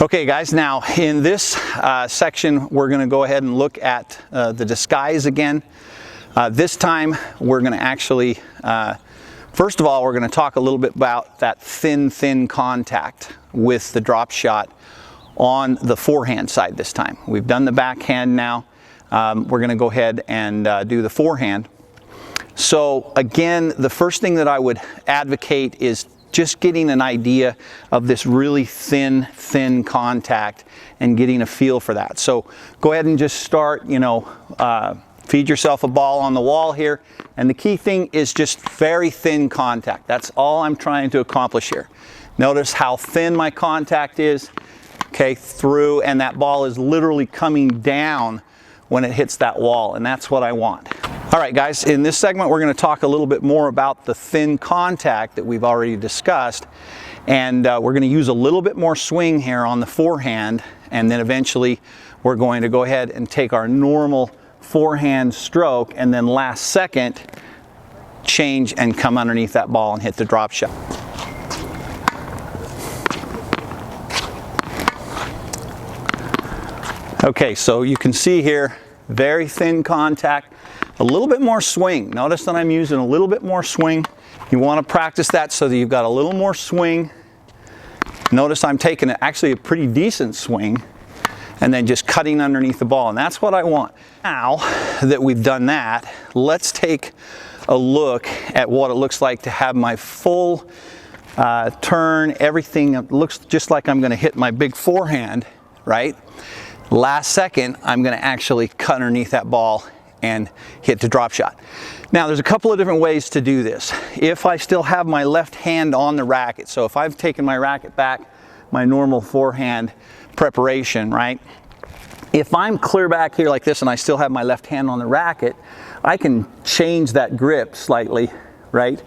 Okay guys, now in this section we're going to go ahead and look at the disguise again. This time we're going to actually, first of all, we're going to talk a little bit about that thin contact with the drop shot on the forehand side this time. We've done the backhand now. We're going to go ahead and do the forehand. So again, the first thing that I would advocate is just getting an idea of this really thin contact and getting a feel for that. So go ahead and just start, feed yourself a ball on the wall here. And the key thing is just very thin contact. That's all I'm trying to accomplish here. Notice how thin my contact is, okay, through, and that ball is literally coming down when it hits that wall, and that's what I want. All right guys, in this segment we're going to talk a little bit more about the thin contact that we've already discussed, and we're going to use a little bit more swing here on the forehand, and then eventually we're going to go ahead and take our normal forehand stroke and then last second change and come underneath that ball and hit the drop shot. Okay, so you can see here, very thin contact, a little bit more swing. Notice that I'm using a little bit more swing. You want to practice that so that you've got a little more swing. Notice I'm taking actually a pretty decent swing and then just cutting underneath the ball, and that's what I want. Now that we've done that, let's take a look at what it looks like to have my full turn, everything looks just like I'm going to hit my big forehand, right? Last second, I'm going to actually cut underneath that ball and hit the drop shot. Now there's a couple of different ways to do this. If I still have my left hand on the racket, so if I've taken my racket back, my normal forehand preparation, right? If I'm clear back here like this and I still have my left hand on the racket, I can change that grip slightly, right?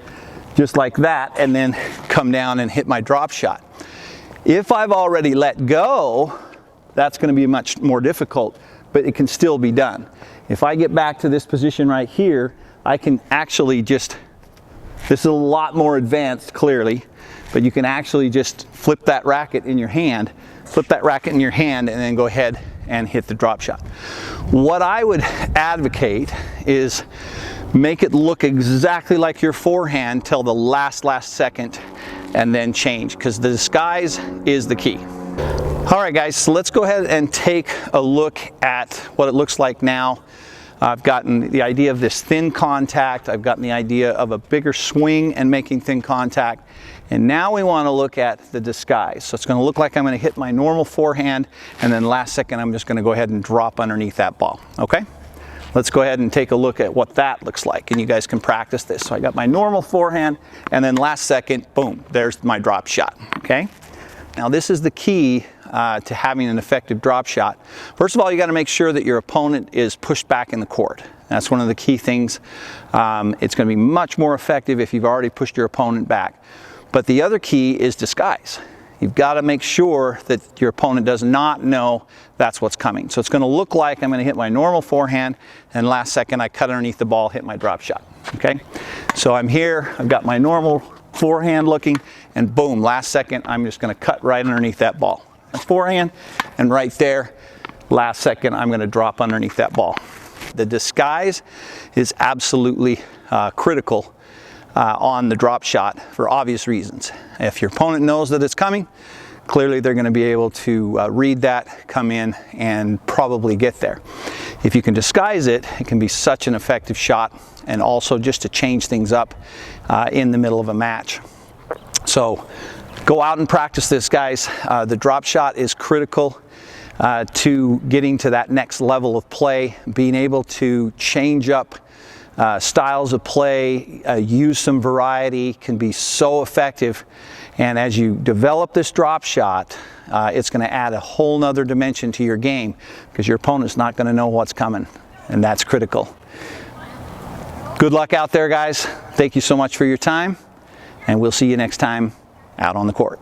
Just like that, and then come down and hit my drop shot. If I've already let go, that's going to be much more difficult, but it can still be done. If I get back to this position right here, I can actually just, this is a lot more advanced clearly, but you can actually just flip that racket in your hand, and then go ahead and hit the drop shot. What I would advocate is make it look exactly like your forehand till the last second and then change, because the disguise is the key. All right guys, so let's go ahead and take a look at what it looks like now. I've gotten the idea of this thin contact, I've gotten the idea of a bigger swing and making thin contact, and now we want to look at the disguise. So it's going to look like I'm going to hit my normal forehand, and then last second I'm just going to go ahead and drop underneath that ball, okay? Let's go ahead and take a look at what that looks like, and you guys can practice this. So I got my normal forehand, and then last second, boom, there's my drop shot, okay? Now this is the key to having an effective drop shot. First of all, you got to make sure that your opponent is pushed back in the court. That's one of the key things. It's going to be much more effective if you've already pushed your opponent back. But the other key is disguise. You've got to make sure that your opponent does not know that's what's coming. So it's going to look like I'm going to hit my normal forehand, and last second I cut underneath the ball, hit my drop shot. Okay? So I'm here, I've got my normal forehand looking, and boom, last second I'm just going to cut right underneath that ball. Forehand, and right there, last second I'm going to drop underneath that ball. The disguise is absolutely critical on the drop shot for obvious reasons. If your opponent knows that it's coming, clearly they're going to be able to read that, come in, and probably get there. If you can disguise it, it can be such an effective shot, and also just to change things up in the middle of a match. So go out and practice this, guys. The drop shot is critical to getting to that next level of play, being able to change up styles of play, use some variety can be so effective. And as you develop this drop shot, it's going to add a whole nother dimension to your game, because your opponent's not going to know what's coming, and that's critical. Good luck out there, guys. Thank you so much for your time, and we'll see you next time out on the court.